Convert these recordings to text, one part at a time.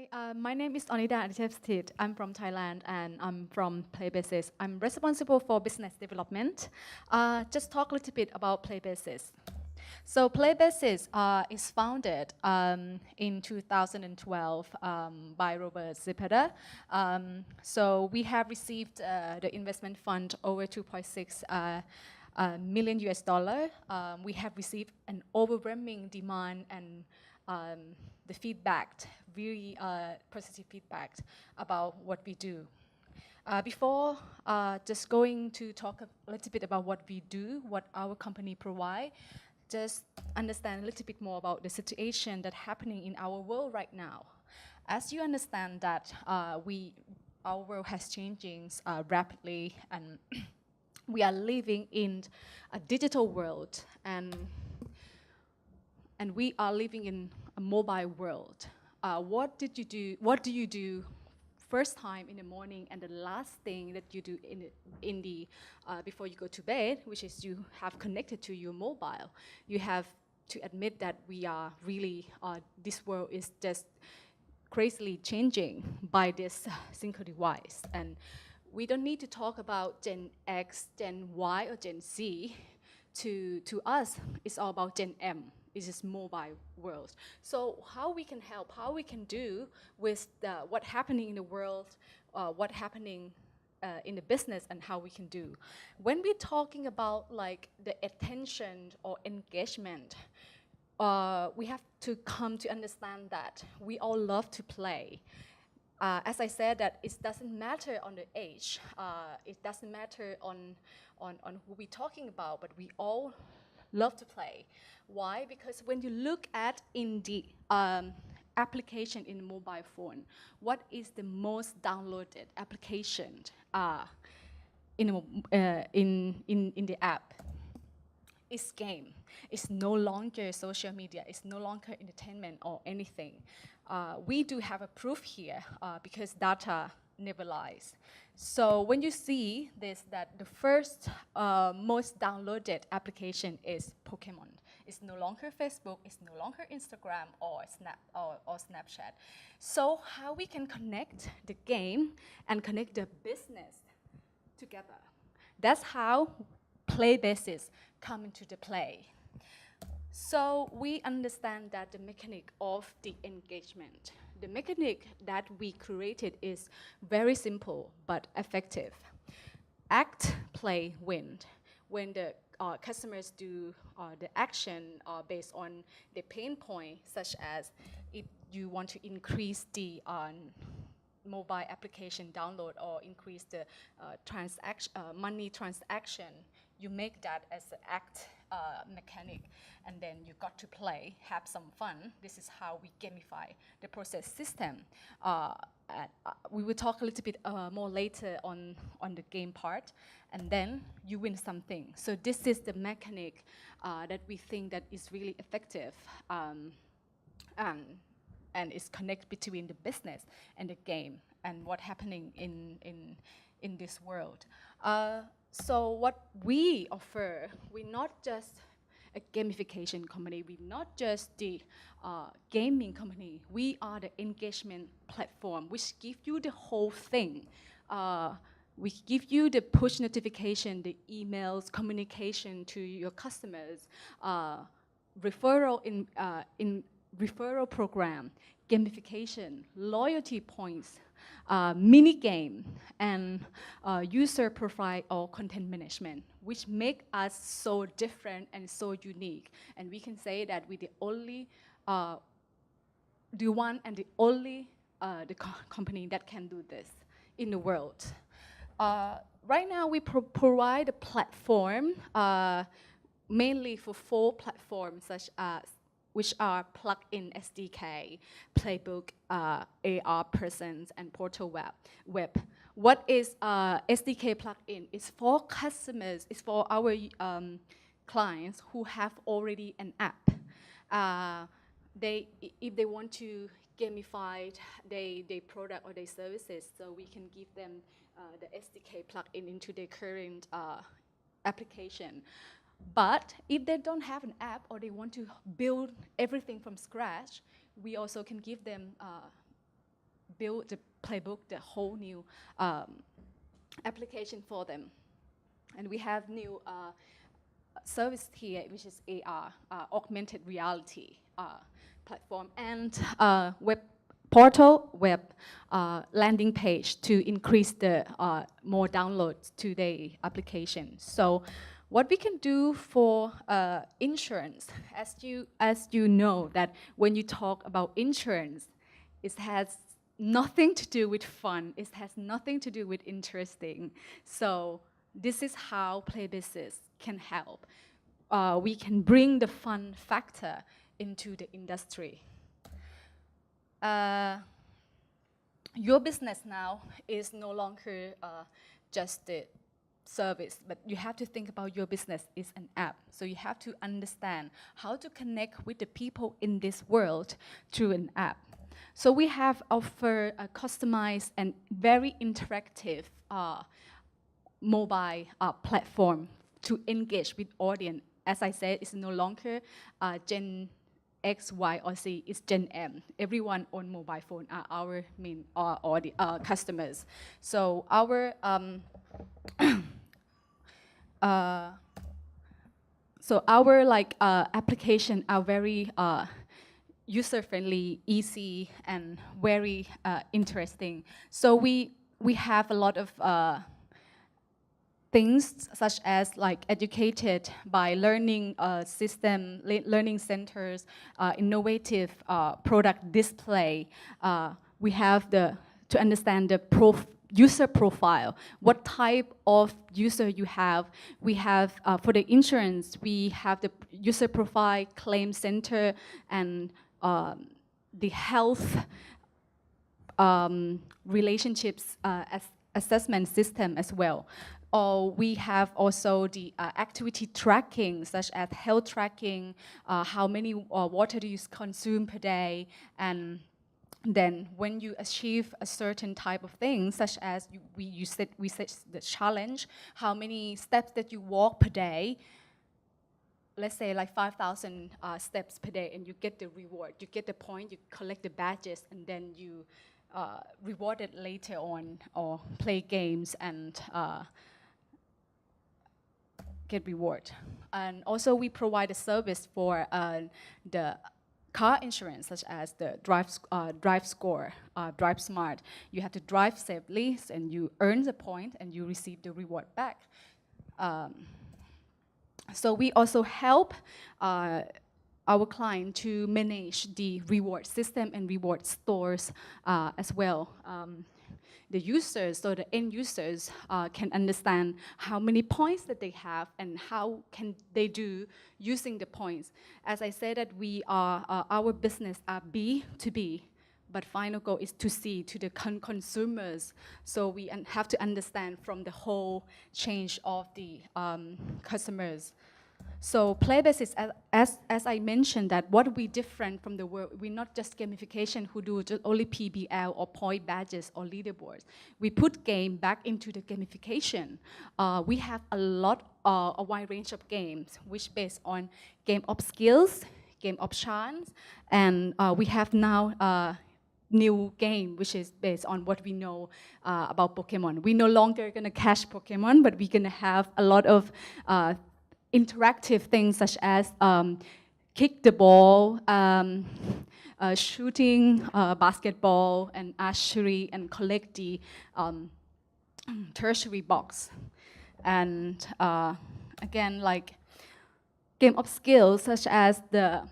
Hi, my name is Onida Aditevstit. I'm from Thailand and I'm from Playbasis. I'm responsible for business development. Just talk a little bit about Playbasis. So Playbasis is founded in 2012 by Robert Zipeda. So we have received the investment fund over 2.6 million US dollar. We have received an overwhelming demand and the feedback, really positive feedback about what we do. Before just going to talk a little bit about what we do, what our company provide, just understand a little bit more about the situation that's happening in our world right now. As you understand that our world has changing rapidly and we are living in a digital world and we are living in a mobile world. What do you do first time in the morning and the last thing that you do before you go to bed, which is you have connected to your mobile? You have to admit that we are really, this world is just crazily changing by this single device. And we don't need to talk about Gen X, Gen Y, or Gen Z. To us, it's all about Gen M. It's this mobile world. So how we can help, how we can do with what's happening in the world, what's happening in the business, and how we can do. When we're talking about like the attention or engagement, we have to come to understand that we all love to play. As I said, that it doesn't matter on the age, it doesn't matter on who we're talking about, but we all love to play. Why? Because when you look at in the application in the mobile phone, what is the most downloaded application in the app? It's game. It's no longer social media. It's no longer entertainment or anything. We do have a proof here because data never lies. So when you see this, that the first most downloaded application is Pokemon. It's no longer Facebook, it's no longer Instagram or Snapchat. So how we can connect the game and connect the business together? That's how Playbasis come into the play. So we understand that the mechanic of the engagement, the mechanic that we created is very simple but effective. Act, play, win. When the customers do the action based on the pain point, such as if you want to increase the mobile application download or increase the money transaction, you make that as an act mechanic, and then you got to play, have some fun. This is how we gamify the process system. We will talk a little bit more later on the game part, and then you win something. So this is the mechanic that we think that is really effective, and it's connect between the business and the game and what's happening in this world. So what we offer, we're not just a gamification company, we're not just the gaming company, we are the engagement platform, which give you the whole thing. We give you the push notification, the emails, communication to your customers, referral referral program, gamification, loyalty points, mini game, and user profile or content management, which make us so different and so unique. And we can say that we're the only, the one and the only company that can do this in the world. Right now, we provide a platform mainly for 4 platforms, such as which are plug-in SDK, Playbook, AR Presence, and Portal Web. What is SDK plug-in? It's for customers, it's for our clients who have already an app. If they want to gamify their product or their services, so we can give them the SDK plug-in into their current application. But if they don't have an app or they want to build everything from scratch, we also can give them build the playbook, the whole new application for them. And we have new service here, which is AR, augmented reality platform, and web portal, web landing page to increase the more downloads to the application. So what we can do for insurance, as you know, that when you talk about insurance, it has nothing to do with fun. It has nothing to do with interesting. So this is how Playbasis can help. We can bring the fun factor into the industry. Your business now is no longer just the service, but you have to think about your business is an app. So you have to understand how to connect with the people in this world through an app. So we have offered a customized and very interactive mobile platform to engage with audience. As I said, it's no longer Gen X, Y, or Z, it's Gen M. Everyone on mobile phone are our main customers. So our application are very user-friendly, easy, and very interesting. So we have a lot of things such as like educated by learning system, learning centers, innovative product display. We have to understand the user profile, what type of user you have. We have, for the insurance, we have the user profile, claim center, and the health relationships assessment system as well. We have also the activity tracking, such as health tracking, how many water do you consume per day, and then when you achieve a certain type of thing, such as we set the challenge, how many steps that you walk per day, let's say like 5,000 steps per day, and you get the reward, you get the point, you collect the badges, and then you reward it later on, or play games and get reward. And also we provide a service for the car insurance, such as the Drive Score, Drive Smart. You have to drive safely, and you earn the point, and you receive the reward back. So we also help our client to manage the reward system and reward stores as well. The users, so the end users, can understand how many points that they have and how can they do using the points. As I said, that we are our business are B2B, but final goal is to C, to the consumers. So we have to understand from the whole change of the customers. So Playbasis, as I mentioned, that what we different from the world, we're not just gamification who do just only PBL or point badges or leaderboards. We put game back into the gamification. We have a wide range of games, which based on game of skills, game of chance, and we have now new game, which is based on what we know about Pokemon. We're no longer gonna catch Pokemon, but we're gonna have a lot of interactive things such as kick the ball, shooting basketball and archery, and collect the tertiary box. And again, like game of skills such as the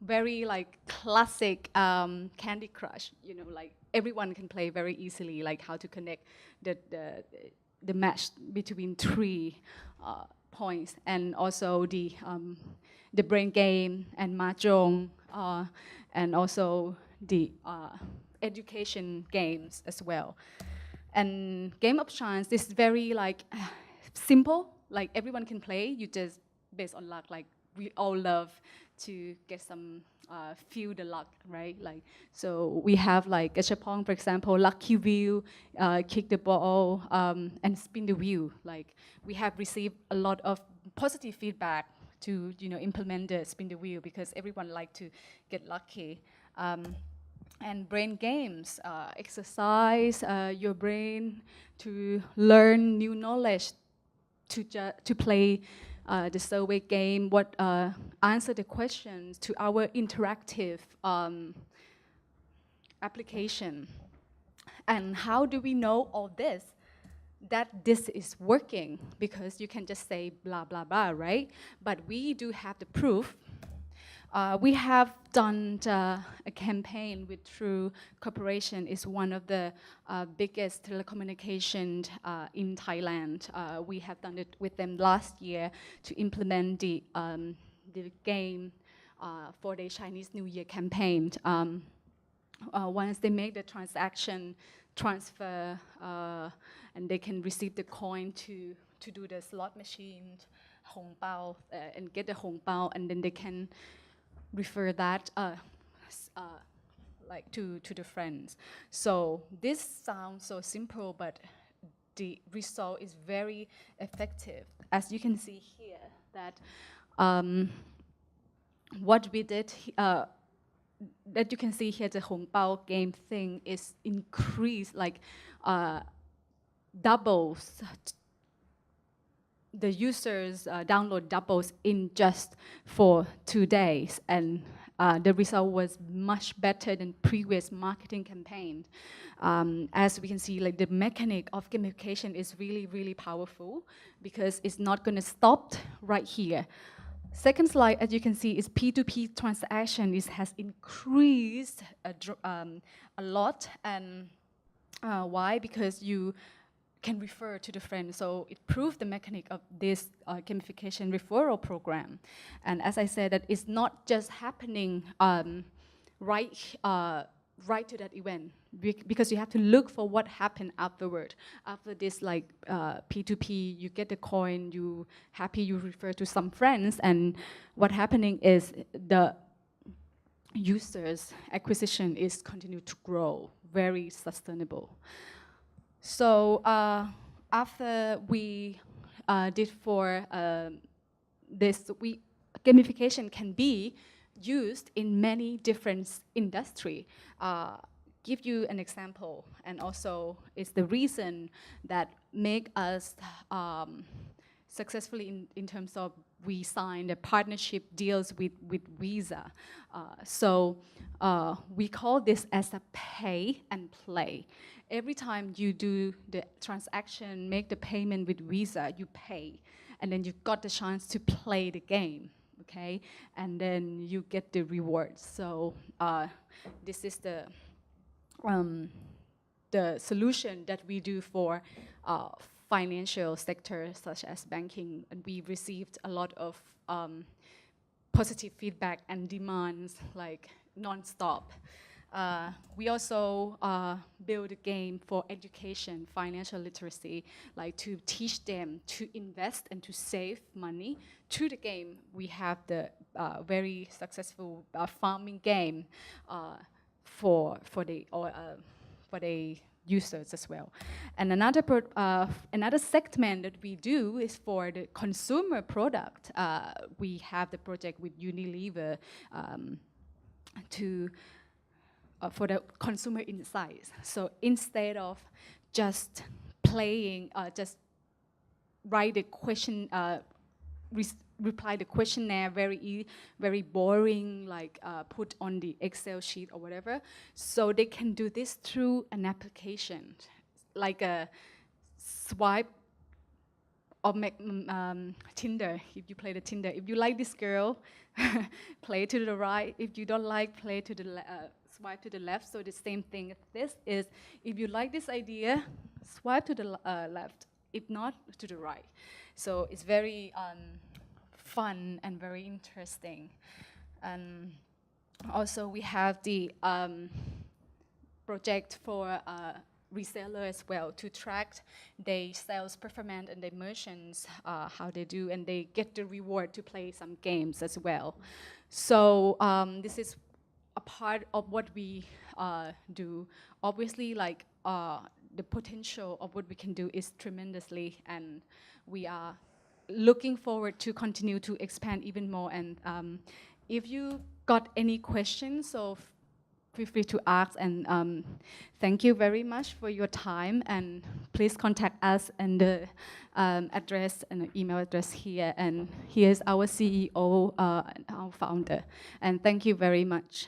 very like classic Candy Crush, you know, like everyone can play very easily, like how to connect the match between three points, and also the brain game and mahjong, and also the education games as well. And game of chance is very like simple, like everyone can play. You just based on luck, like we all love to get some feel the luck, right? Like, so we have like Gachapon, for example, lucky wheel, kick the ball, and spin the wheel. Like, we have received a lot of positive feedback to, you know, implement the spin the wheel, because everyone like to get lucky. And brain games, exercise your brain to learn new knowledge, to play the survey game, answer the questions to our interactive application. And how do we know all this? That this is working, because you can just say blah, blah, blah, right? But we do have the proof. We have done a campaign with True Corporation. Is one of the biggest telecommunications in Thailand. We have done it with them last year to implement the game for the Chinese New Year campaign. Once they make the transaction transfer, and they can receive the coin to do the slot machine, hong bao, and get the hong bao, and then they can refer that like to the friends. So this sounds so simple, but the result is very effective. As you can see here, that what we did, that you can see here, the hong bao game thing is increased, like doubles. The users download doubles in just for 2 days, and the result was much better than previous marketing campaign. As we can see, like the mechanic of gamification is really, really powerful, because it's not going to stop right here. Second slide, as you can see, is P2p Transaction. It has increased a lot, and why? Because you can refer to the friend. So it proved the mechanic of this gamification referral program. And as I said, that it's not just happening right to that event, because you have to look for what happened afterward. After this, like P2P, you get the coin, you happy, you refer to some friends, and what happening is the users acquisition is continue to grow, very sustainable. So after we did for this, gamification can be used in many different industries. Give you an example, and also it's the reason that make us successfully in terms of we signed a partnership deals with Visa. So we call this as a pay and play. Every time you do the transaction, make the payment with Visa, you pay, and then you got the chance to play the game, okay? And then you get the rewards. So this is the solution that we do for financial sector, such as banking, and we received a lot of positive feedback and demands, like non-stop. We also build a game for education, financial literacy, like to teach them to invest and to save money. Through the game, we have the very successful farming game for the users as well. And another segment that we do is for the consumer product. We have the project with Unilever for the consumer insights. So instead of just playing, just write the question, reply the questionnaire very boring, like put on the Excel sheet or whatever. So they can do this through an application, like a swipe or Tinder. If you play the Tinder, if you like this girl, play to the right. If you don't like, play to the swipe to the left. So the same thing. This is, if you like this idea, swipe to the left. If not, to the right. So it's very fun and very interesting. And also we have the project for reseller as well, to track their sales performance and their merchants, how they do, and they get the reward to play some games as well. So this is a part of what we do. Obviously, like the potential of what we can do is tremendously, and we are looking forward to continue to expand even more. And if you got any questions, so feel free to ask. And thank you very much for your time. And please contact us and the address and email address here. And here's our CEO and our founder. And thank you very much.